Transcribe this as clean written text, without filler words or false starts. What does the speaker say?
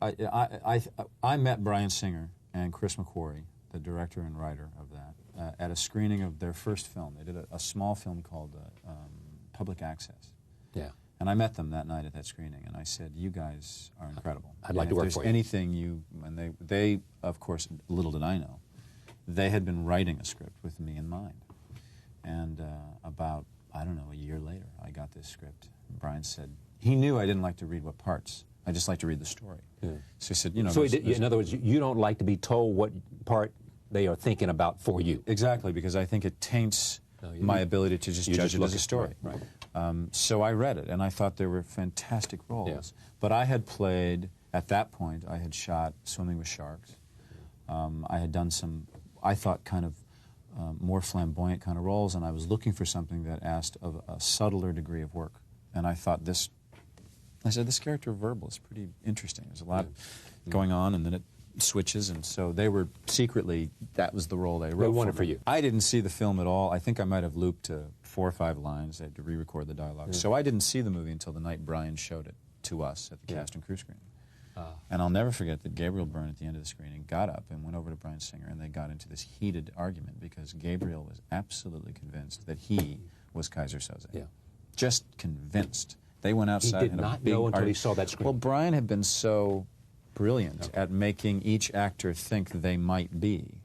I met Bryan Singer and Chris McQuarrie, the director and writer of that, at a screening of their first film. They did a small film called Public Access. Yeah. And I met them that night at that screening, and I said, "You guys are incredible. I'd like to work for you." If there's anything you..." And they, of course, little did I know, they had been writing a script with me in mind. And about, I don't know, a year later, I got this script. Bryan said, he knew I didn't like to read what parts. I just like to read the story. Yeah. So he said, you know... So in other words, you don't like to be told what part they are thinking about for you. Exactly, because I think it taints my ability to just judge it as a story. Right. So I read it, and I thought there were fantastic roles. Yeah. But I had played, at that point, I had shot Swimming with Sharks. I had done some, I thought, kind of more flamboyant kind of roles, and I was looking for something that asked of a subtler degree of work. And I thought this, I said, this character of Verbal is pretty interesting. There's a lot going on, and then it switches, and so they were secretly, that was the role they wrote. They wanted for you. I didn't see the film at all. I think I might have looped 4 or 5 lines. I had to re-record the dialogue. So I didn't see the movie until the night Bryan showed it to us at the cast and crew screening. And I'll never forget that Gabriel Byrne, at the end of the screening, got up and went over to Bryan Singer, and they got into this heated argument because Gabriel was absolutely convinced that he was Kaiser Söze. Yeah. Just convinced. They went outside. He did not know until he saw that screen. Well, Bryan had been so brilliant at making each actor think they might be